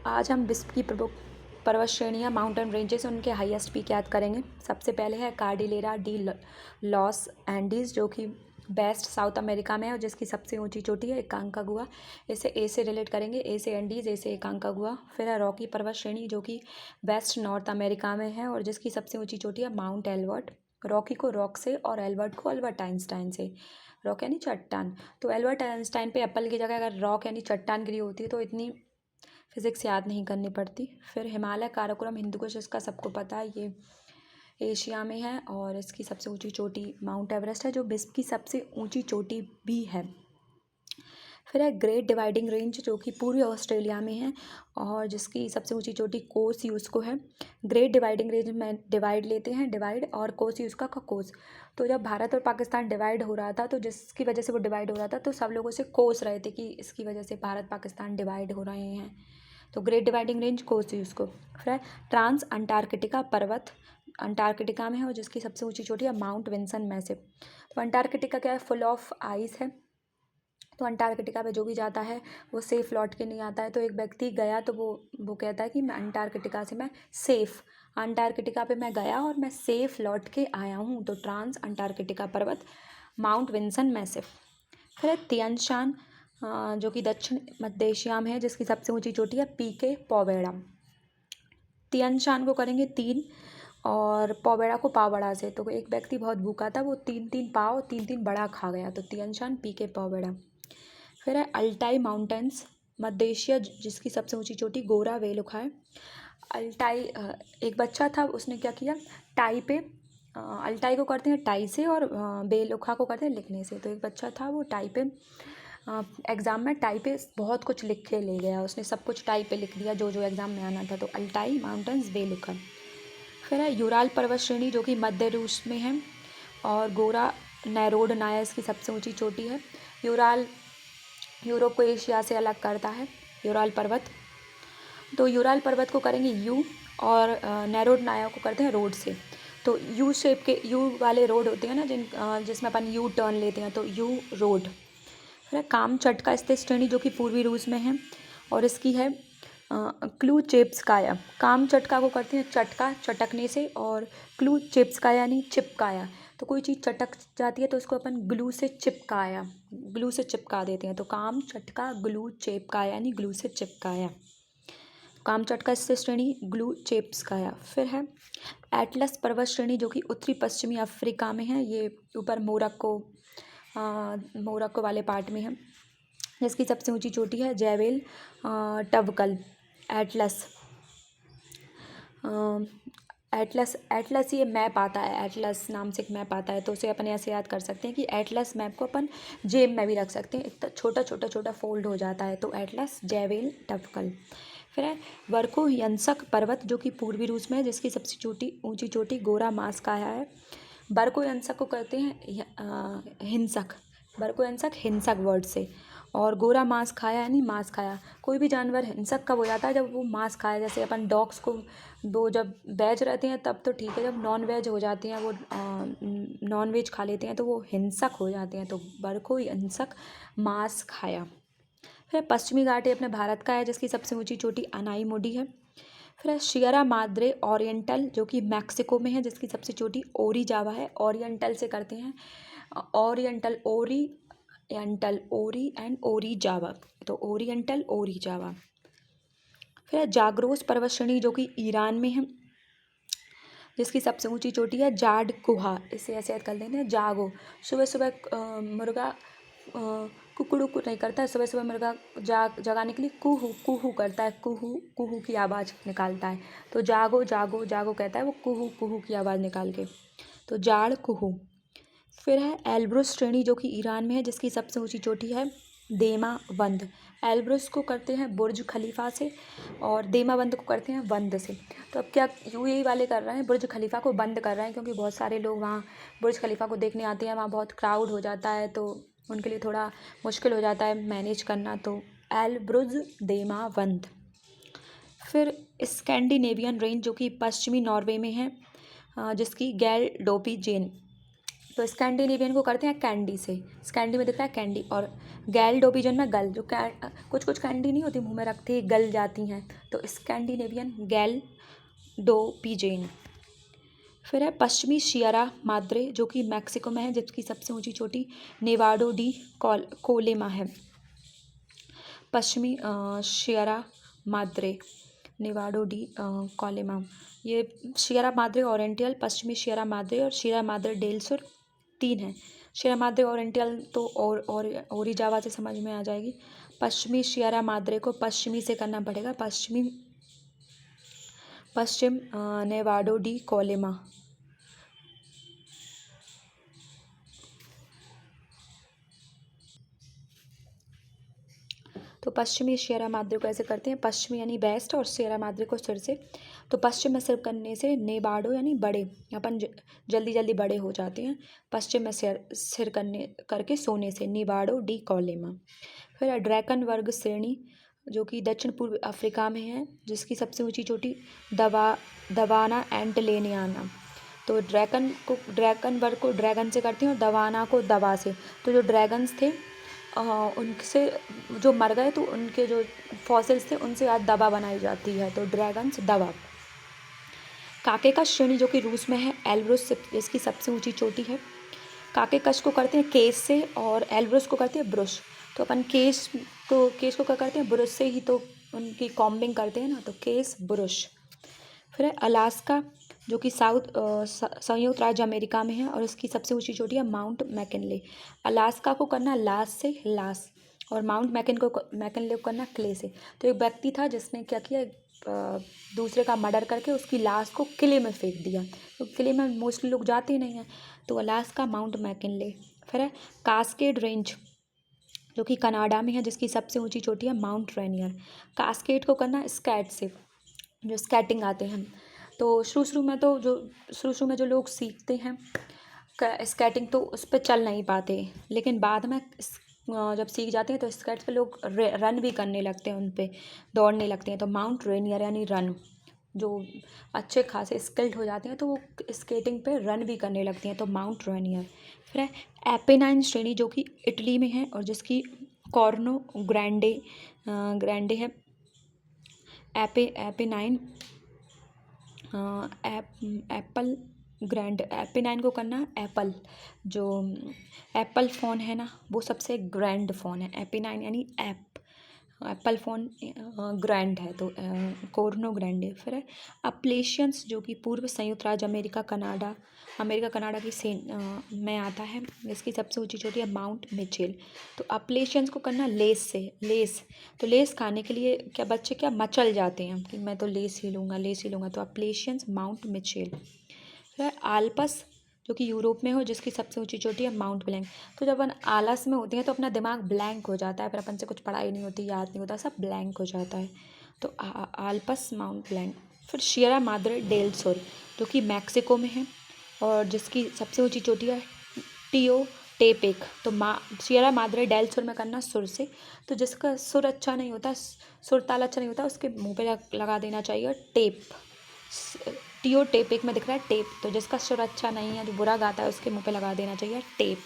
आज हम विश्व की प्रमुख पर्वत श्रेणियाँ माउंटेन रेंजेस उनके हाईएस्ट पीक याद करेंगे। सबसे पहले है कार्डिलेरा डी लॉस एंडीज, जो कि बेस्ट साउथ अमेरिका में है और जिसकी सबसे ऊंची चोटी है एकांकागुआ। इसे ए से रिलेट करेंगे, ए से एंडीज, ए से एकांकागुआ। फिर है रॉकी पर्वत श्रेणी, जो कि वेस्ट नॉर्थ अमेरिका में है और जिसकी सबसे ऊंची चोटी है माउंट एल्बर्ट। रॉकी को रॉक से और एल्बर्ट को अल्बर्ट आइंस्टाइन से। रॉक यानी चट्टान, तो एल्बर्ट आइंस्टाइन पे एप्पल की जगह अगर रॉक यानी चट्टान गिरी होती है तो इतनी फिज़िक्स याद नहीं करनी पड़ती। फिर हिमालय काराकोरम हिंदुकुश, इसका सबको पता है, ये एशिया में है और इसकी सबसे ऊंची चोटी माउंट एवरेस्ट है, जो विश्व की सबसे ऊंची चोटी भी है। फिर है ग्रेट डिवाइडिंग रेंज, जो कि पूर्वी ऑस्ट्रेलिया में है और जिसकी सबसे ऊंची चोटी कोस यूज़को है। ग्रेट डिवाइडिंग रेंज में डिवाइड लेते हैं, डिवाइड, और कोस यूज़का का कोस। तो जब भारत और पाकिस्तान डिवाइड हो रहा था, तो जिसकी वजह से वो डिवाइड हो रहा था, तो सब लोगों से कोस रहे थे कि इसकी वजह से भारत पाकिस्तान डिवाइड हो रहे हैं। तो ग्रेट डिवाइडिंग रेंज कोस यूज़को। फिर है ट्रांस अंटार्कटिका पर्वत, अंटार्कटिका में है और जिसकी सबसे ऊंची चोटी है माउंट विंसन मैसिव। तो अंटार्कटिका क्या है, फुल ऑफ आइस है। तो अंटार्कटिका पे जो भी जाता है वो सेफ़ लौट के नहीं आता है। तो एक व्यक्ति गया तो वो कहता है कि मैं अंटार्कटिका से मैं सेफ़, अंटार्कटिका पे मैं गया और मैं सेफ़ लौट के आया हूँ। तो ट्रांस अंटार्कटिका पर्वत माउंट विंसन मैसिव। फिर है तियानशान, जो कि दक्षिण मध्य एशिया में है, जिसकी सबसे ऊंची चोटी है पीके पौबेड़ा। तियानशान को करेंगे 3 और पौबेड़ा को पावबड़ा से। तो एक व्यक्ति बहुत भूखा था, वो 3-3 पाव 3-3 बड़ा खा गया। तो तियानशान पीके पौबेड़ा। फिर है अल्टाई माउंटेन्स मध्य एशिया, जिसकी सबसे ऊंची चोटी गोरा वेलुखा है। अल्टाई, एक बच्चा था, उसने क्या किया, टाई पे, अल्टाई को करते हैं टाई से और बेलुखा को करते हैं लिखने से। तो एक बच्चा था, वो टाई पे एग्ज़ाम में टाई पे बहुत कुछ लिख के ले गया, उसने सब कुछ टाई पे लिख दिया जो जो एग्ज़ाम में आना था। तो अल्टाई माउंटेन्स बेलुखा। फिर है यूराल पर्वत श्रेणी, जो कि मध्य रूस में है और गोरा नैरोड नायस की सबसे ऊंची चोटी है। यूराल यूरोप को एशिया से अलग करता है, यूराल पर्वत। तो यूराल पर्वत को करेंगे यू और नैरोड नाया को करते हैं रोड से। तो यू शेप के, यू वाले रोड होते हैं ना जिसमें अपन यू टर्न लेते हैं, तो यू रोड। फिर कामचटका स्थित श्रेणी, जो कि पूर्वी रूस में है और इसकी है क्लूचेप्स्काया। कामचटका को करते हैं चटका, चटकने से, और क्लूचेप्स्काया यानी चिपकाया। तो कोई चीज़ चटक जाती है तो उसको अपन ग्लू से चिपकाया, ग्लू से चिपका देते हैं। तो काम चटका ग्लू चेपकाया यानी ग्लू से चिपकाया। काम चटका स्थित श्रेणी ग्लू चेप्स्काया। फिर है एटलस पर्वत श्रेणी, जो कि उत्तरी पश्चिमी अफ्रीका में है, ये ऊपर मोरक्को वाले पार्ट में है, जिसकी सबसे ऊंची चोटी है जैवेल टवकल। एटलस एटलस एटलस ये मैप आता है, एटलस नाम से एक मैप आता है, तो उसे अपन ऐसे याद कर सकते हैं कि एटलस मैप को अपन जेब में भी रख सकते हैं, इतना छोटा छोटा छोटा फोल्ड हो जाता है। तो एटलस जैवेल टवकल। फिर है वर्कोयंसक पर्वत, जो कि पूर्वी रूस में है, जिसकी सबसे ऊंची चोटी गोरा मास्काया है। वर्कोयंसक को कहते हैं हिंसक, वर्कोयंसक हिंसक वर्ड से, और गोरा मांस खाया यानी मांस खाया। कोई भी जानवर हिंसक कब हो जाता है, जब वो मांस खाया। जैसे अपन डॉग्स को, वो जब वेज रहते हैं तब तो ठीक है, जब नॉन वेज हो जाते हैं, वो नॉन वेज खा लेते हैं तो वो हिंसक हो जाते हैं। तो वर्कोयंसक मांस खाया। फिर पश्चिमी घाटी अपने भारत का है, जिसकी सबसे ऊंची चोटी अनाईमुडी है। फिर है शियरा माद्रे ओरिएंटल, जो कि मैक्सिको में है, जिसकी सबसे चोटी ओरी जावा है। ओरिएंटल से करते हैं ओरिएंटल, ओरिएंटल, ओरी एंड ओरी जावा। तो ओरिएंटल ओरी जावा। फिर है जाग्रोस पर्वत श्रेणी, जो कि ईरान में है, जिसकी सबसे ऊंची चोटी है जाड गुहा। इसे ऐसे याद कर लेते हैं जागो। सुबह सुबह मुर्गा कुकड़ू को नहीं करता है, सुबह सुबह मुर्गा जगाने के लिए कुहू कुहू करता है, कुहू कुहू की आवाज़ निकालता है। तो जागो जागो जागो कहता है वो कुहू कुहू की आवाज़ निकाल के। तो जाड़ कुहू। फिर है एल्ब्रुस श्रेणी, जो कि ईरान में है, जिसकी सबसे ऊंची चोटी है देमावंद। एल्ब्रुस को करते हैं बुर्ज खलीफा से और देमावंद को करते हैं वंद से। तो अब क्या यूएई वाले कर रहे हैं, बुर्ज खलीफा को बंद कर रहे हैं, क्योंकि बहुत सारे लोग वहाँ बुर्ज खलीफा को देखने आते हैं, वहाँ बहुत क्राउड हो जाता है, तो उनके लिए थोड़ा मुश्किल हो जाता है मैनेज करना। तो एल्ब्रुज देमावंद। फिर स्कैंडिनेवियन रेंज, जो कि पश्चिमी नॉर्वे में है, जिसकी गैल डोपी जेन। तो स्कैंडिनेवियन को करते हैं कैंडी से, स्कैंडी में दिख रहा है कैंडी, और गैल डोबिजन में गल, जो कुछ कुछ कैंडी नहीं होती मुंह में रखती गल जाती हैं, तो स्कैंडिनेवियन गैल डोबिजन। फिर है पश्चिमी सियरा माद्रे जो कि मैक्सिको में है, जिसकी सबसे ऊंची चोटी नेवाडो डी कोलेमा है। पश्चिमी सियरा माद्रे नेवाडो डी कोलेमा, ये सियरा माद्रे ओरिएंटल, पश्चिमी सियरा माद्रे और सियरा माद्रे डेल सुर 3 है। सियरा माद्रे ओरिएंटल तो और ओरिजावा से समझ में आ जाएगी। पश्चिमी सियरा माद्रे को पश्चिमी से करना पड़ेगा, पश्चिम नेवाडो डी कोलेमा। तो पश्चिमी सियरा माद्रे को ऐसे करते हैं, पश्चिमी यानी वेस्ट और सियरा माद्रे को सिर से। तो पश्चिम में सिर करने से नेवाडो यानी बड़े, अपन जल्दी जल्दी बड़े हो जाते हैं। पश्चिम में सिर करके सोने से नेवाडो डी कोलेमा। फिर ड्रैकन वर्ग श्रेणी जो कि दक्षिण पूर्व अफ्रीका में है, जिसकी सबसे ऊंची चोटी दवाना एंटलेनियाना। तो ड्रैगन वर्ग को ड्रैगन से करती हैं और दवाना को दवा से। तो जो ड्रैगन्स थे उनसे जो मर गए तो उनके जो फॉसिल्स थे उनसे आज दवा बनाई जाती है, तो ड्रैगन्स दवा। काकेकस श्रेणी जो कि रूस में है, एल्ब्रुस इसकी सबसे ऊंची चोटी है। काकेकस को करते हैं केस से और एल्ब्रुस को करते हैं ब्रुश। तो अपन केस को क्या करते हैं, ब्रुश से ही तो उनकी कॉम्बिंग करते हैं ना, तो केस ब्रुश। फिर है अलास्का जो कि संयुक्त राज्य अमेरिका में है और इसकी सबसे ऊंची चोटी है माउंट मैकिनले। अलास्का को करना लास से लास, और माउंट मैकिनले को करना क्ले से। तो एक व्यक्ति था जिसने क्या किया, दूसरे का मर्डर करके उसकी लाश को किले में फेंक दिया। तो किले में मोस्टली लोग जाते ही नहीं हैं, तो अलास्का माउंट मैकिनले। फिर है कास्केड रेंज जो कि कनाडा में है, जिसकी सबसे ऊंची चोटी है माउंट रेनियर। कास्केड को करना स्कैट से, जो स्केटिंग आते हैं। तो शुरू में जो लोग सीखते हैं स्केटिंग तो उस पर चल नहीं पाते, लेकिन बाद में जब सीख जाते हैं तो स्केट्स पे लोग रन भी करने लगते हैं, उन पे दौड़ने लगते हैं। तो माउंट रेनियर यानी रन, जो अच्छे खासे स्किल्ड हो जाते हैं तो वो स्केटिंग पे रन भी करने लगते हैं, तो माउंट रेनियर। फिर है एपेनाइन श्रेणी जो कि इटली में है और जिसकी कॉर्नो ग्रैंडे है। एपेनाइन एप्पल ग्रैंड, एपेनाइन को करना है एप्पल, जो एप्पल फ़ोन है ना वो सबसे ग्रैंड फ़ोन है। एपेनाइन यानी एप्पल फ़ोन ग्रैंड है, तो कॉर्नो ग्रैंडे। फिर है अपलेशियंस जो कि पूर्व संयुक्त राज्य अमेरिका कनाडा की में आता है, जिसकी सबसे ऊंची चोटी है माउंट मिचेल। तो अपलेशियंस को करना लेस से, तो लेस खाने के लिए क्या बच्चे क्या मचल जाते हैं कि मैं तो लेस ही लूँगा, तो अपलेशियंस माउंट मिचेल। फिर आल्पस जो कि यूरोप में हो, जिसकी सबसे ऊंची चोटी है माउंट ब्लैंक। तो जब अपन आलस में होते हैं तो अपना दिमाग ब्लैंक हो जाता है, फिर अपन से कुछ पढ़ाई नहीं होती, याद नहीं होता, सब ब्लैंक हो जाता है, तो आल्पस माउंट ब्लैंक। फिर सियरा माद्रे डेल सुर जो कि मैक्सिको में है और जिसकी सबसे ऊंची चोटी है टियोटेपेक। तो सियरा माद्रे डेल सुर में करना सुर से। तो जिसका सुर अच्छा नहीं होता, सुर ताल अच्छा नहीं होता, उसके मुँह पे लगा देना चाहिए टेप। टियोटेपेक में दिख रहा है टेप, तो जिसका सुर अच्छा नहीं है, जो बुरा गाता है, उसके मुंह पे लगा देना चाहिए टेप।